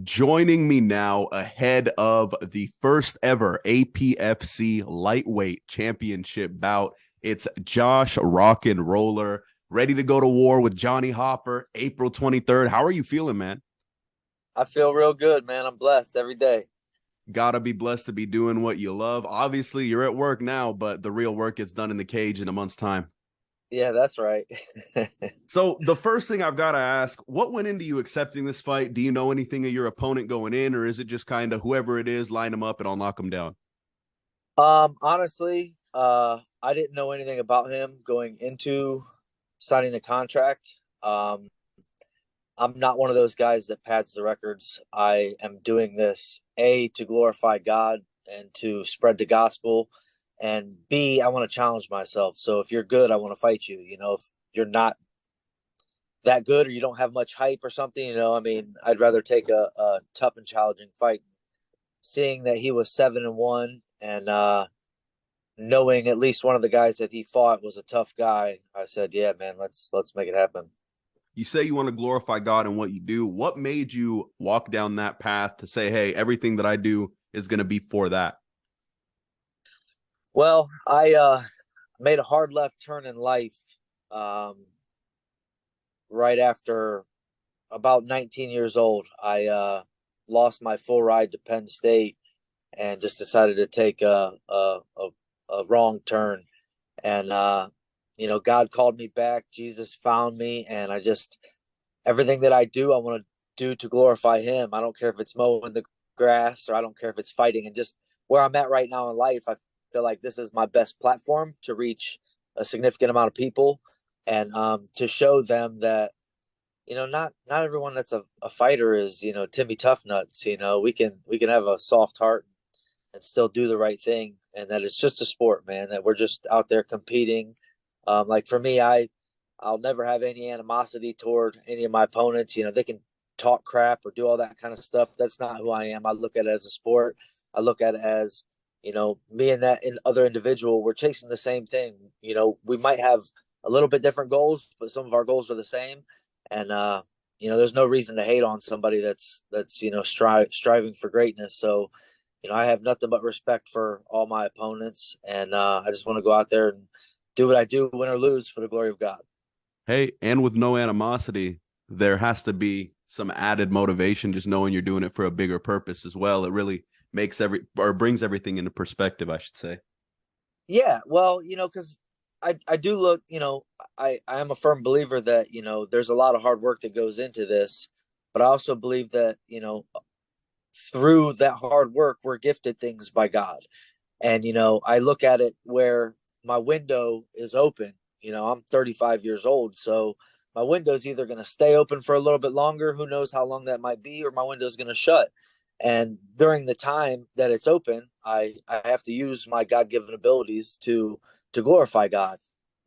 Joining me now ahead of the first ever APFC lightweight championship bout, it's Josh Rockin' Rohler, ready to go to war with Johnny Hopper, April 23rd. How are you feeling, man? I feel real good, man. I'm blessed every day. Gotta be blessed to be doing what you love. Obviously, you're at work now, but the real work gets done in the cage in a month's time. Yeah, that's right. So the first thing I've got to ask, what went into you accepting this fight? Do you know anything of your opponent going in, or is it just kind of whoever it is, line them up and I'll knock them down? Honestly, I didn't know anything about him going into signing the contract. I'm not one of those guys that pads the records. I am doing this A, to glorify God and to spread the gospel, and B, I want to challenge myself. So if you're good, I want to fight you. If you're not that good or you don't have much hype or something, I mean, I'd rather take a tough and challenging fight. Seeing that he was 7-1 and knowing at least one of the guys that he fought was a tough guy, I said, "Yeah, man, let's make it happen." You say you want to glorify God in what you do. What made you walk down that path to say, hey, everything that I do is going to be for that? Well, I made a hard left turn in life um, right after about 19 years old. I lost my full ride to Penn State and just decided to take a wrong turn. And God called me back. Jesus found me, and I just everything that I do, I want to do to glorify Him. I don't care if it's mowing the grass or I don't care if it's fighting. And just where I'm at right now in life, I feel like this is my best platform to reach a significant amount of people and to show them that not everyone that's a fighter is Timmy Tough Nuts. We can have a soft heart and still do the right thing, and that it's just a sport, man. That we're just out there competing. Like for me, I'll never have any animosity toward any of my opponents. They can talk crap or do all that kind of stuff. That's not who I am. I look at it as a sport. I look at it as me and that other individual. We're chasing the same thing. We might have a little bit different goals, but some of our goals are the same. And there's no reason to hate on somebody that's striving for greatness. So I have nothing but respect for all my opponents, and I just want to go out there and do what I do, win or lose, for the glory of God. Hey, and with no animosity, there has to be some added motivation just knowing you're doing it for a bigger purpose as well. It really makes brings everything into perspective, I should say. Yeah, well, because I do look, I am a firm believer that there's a lot of hard work that goes into this, but I also believe that through that hard work we're gifted things by God. And I look at it where my window is open. I'm 35 years old, so my window is either going to stay open for a little bit longer, who knows how long that might be, or my window is going to shut. And during the time that it's open, I have to use my God-given abilities to glorify God.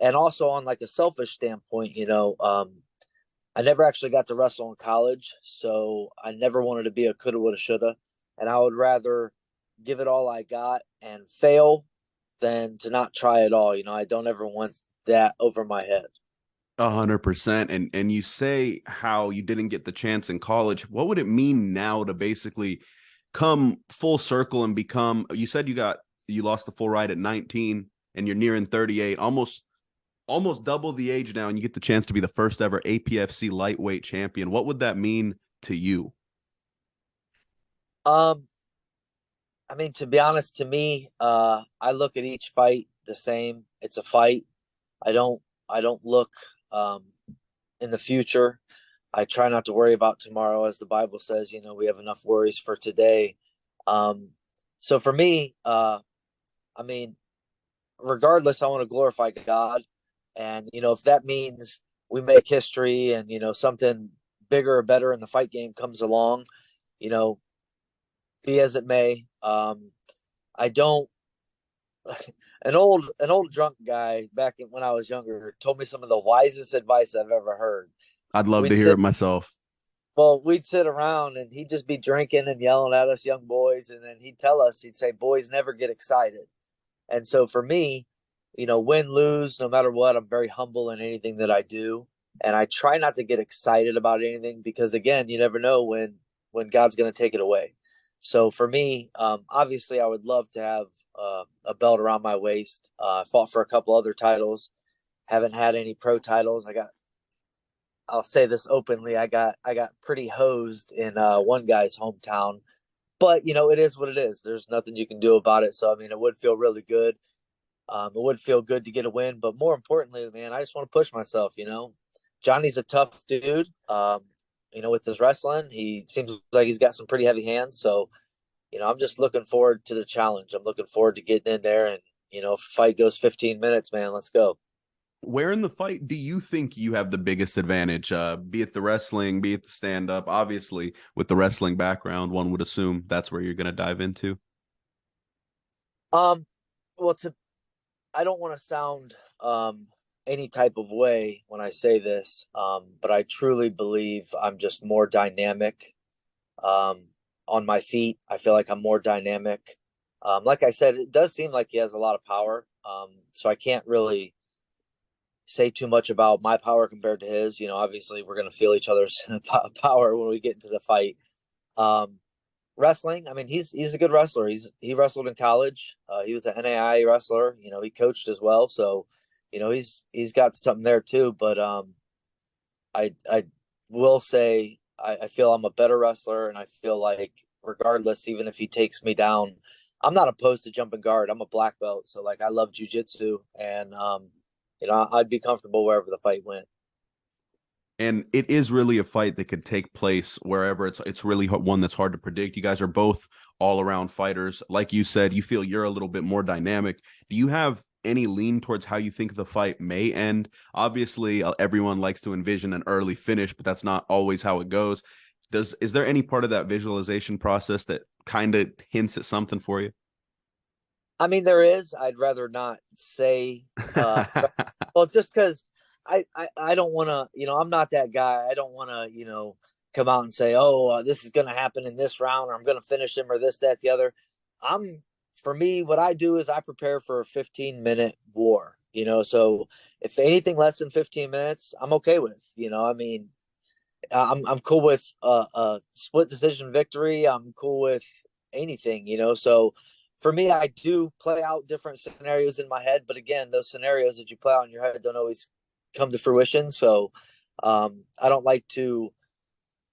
And also on like a selfish standpoint, I never actually got to wrestle in college, so I never wanted to be a coulda, woulda, shoulda. And I would rather give it all I got and fail than to not try at all. I don't ever want that over my head. 100%. And you say how you didn't get the chance in college. What would it mean now to basically come full circle and become, you said you lost the full ride at 19 and you're nearing 38, almost double the age now, and you get the chance to be the first ever APFC lightweight champion. What would that mean to you? Um, I mean, to be honest, to me, I look at each fight the same. It's a fight. I don't look um in the future. I try not to worry about tomorrow, as the Bible says. We have enough worries for today. Um, so for me, I mean, regardless, I want to glorify God, and if that means we make history and something bigger or better in the fight game comes along, you know, be as it may. I don't. An old drunk guy back when I was younger told me some of the wisest advice I've ever heard. I'd love to We'd hear sit it myself. we'd sit around and he'd just be drinking and yelling at us young boys, and then he'd say, "Boys never get excited." And so for me, win, lose, no matter what, I'm very humble in anything that I do. And I try not to get excited about anything because, again, you never know when God's going to take it away. So for me, obviously, I would love to have a belt around my waist. I fought for a couple other titles, haven't had any pro titles. I'll say this openly, I got pretty hosed in one guy's hometown, but it is what it is. There's nothing you can do about it. So I mean, it would feel really good. It would feel good to get a win, but more importantly, man, I just want to push myself. Johnny's a tough dude. With his wrestling, he seems like he's got some pretty heavy hands. So, I'm just looking forward to the challenge. I'm looking forward to getting in there, and if the fight goes 15 minutes, man, let's go. Where in the fight do you think you have the biggest advantage? Be it the wrestling, be it the stand-up. Obviously, with the wrestling background, one would assume that's where you're going to dive into. Well, I don't want to sound any type of way when I say this, but I truly believe I'm just more dynamic on my feet. I feel like I'm more dynamic. Like I said, it does seem like he has a lot of power, so I can't really say too much about my power compared to his. Obviously, we're going to feel each other's power when we get into the fight. Wrestling, I mean, he's a good wrestler. He wrestled in college. He was an NAI wrestler. He coached as well. So, he's got something there too. But I will say I feel I'm a better wrestler, and I feel like regardless, even if he takes me down, I'm not opposed to jumping guard. I'm a black belt, so like I love jujitsu, and I'd be comfortable wherever the fight went. And it is really a fight that could take place wherever. It's really one that's hard to predict. You guys are both all-around fighters. Like you said, you feel you're a little bit more dynamic. Do you have any lean towards how you think the fight may end? Obviously, everyone likes to envision an early finish, but that's not always how it goes. Is there any part of that visualization process that kind of hints at something for you? I mean, there is. I'd rather not say. Well, just because I don't want to. I'm not that guy. I don't want to. Come out and say, "Oh, this is going to happen in this round, or I'm going to finish him, or this, that, the other." For me, what I do is I prepare for a 15-minute war. So if anything less than 15 minutes, I'm okay with. I mean, I'm cool with a split decision victory. I'm cool with anything. So for me, I do play out different scenarios in my head, but again, those scenarios that you play out in your head don't always come to fruition. So I don't like to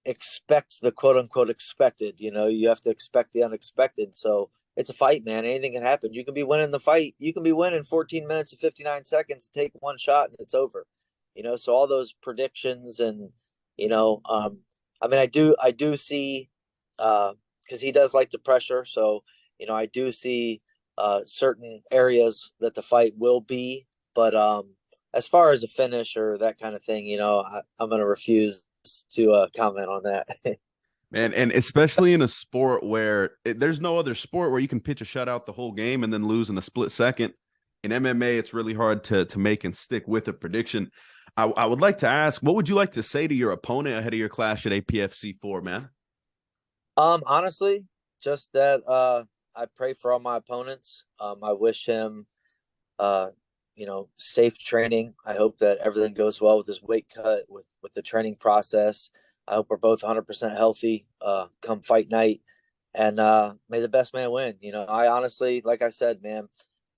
expect the quote unquote expected. You have to expect the unexpected. So it's a fight, man. Anything can happen. You can be winning the fight. You can be winning 14 minutes and 59 seconds, take one shot, and it's over. So all those predictions and I mean, I do see because he does like the pressure. So I do see certain areas that the fight will be, but as far as a finish or that kind of thing, I'm going to refuse to comment on that. And especially in a sport where there's no other sport where you can pitch a shutout the whole game and then lose in a split second. In MMA, it's really hard to make and stick with a prediction. I would like to ask, what would you like to say to your opponent ahead of your clash at APFC 4, man? Honestly, just that I pray for all my opponents. I wish him safe training. I hope that everything goes well with his weight cut, with the training process. I hope we're both 100% healthy come fight night, and may the best man win. I honestly, like I said, man,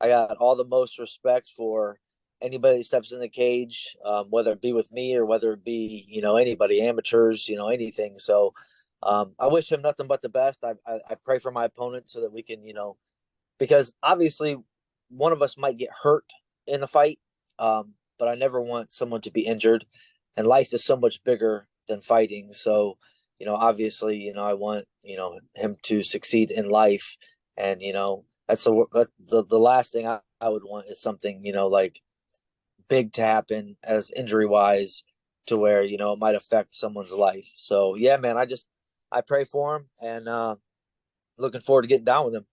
I got all the most respect for anybody that steps in the cage, whether it be with me or whether it be anybody, amateurs, anything. So I wish him nothing but the best. I pray for my opponent so that we can because obviously one of us might get hurt in the fight, but I never want someone to be injured, and life is so much bigger than fighting. So obviously I want him to succeed in life, and that's the last thing I would want is something like big to happen as injury wise to where it might affect someone's life. So yeah, man, I pray for him, and looking forward to getting down with him.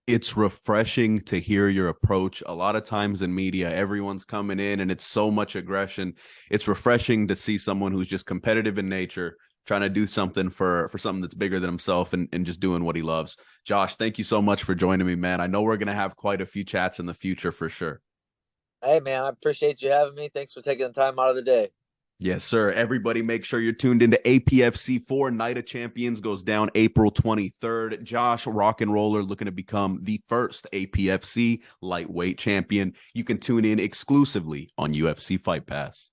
It's refreshing to hear your approach. A lot of times in media, everyone's coming in and it's so much aggression. It's refreshing to see someone who's just competitive in nature, trying to do something for something that's bigger than himself, and just doing what he loves. Josh, thank you so much for joining me, man. I know we're going to have quite a few chats in the future for sure. Hey, man, I appreciate you having me. Thanks for taking the time out of the day. Yes, sir. Everybody make sure you're tuned into APFC 4. Night of Champions goes down April 23rd. Josh Rock and Roller looking to become the first APFC lightweight champion. You can tune in exclusively on UFC Fight Pass.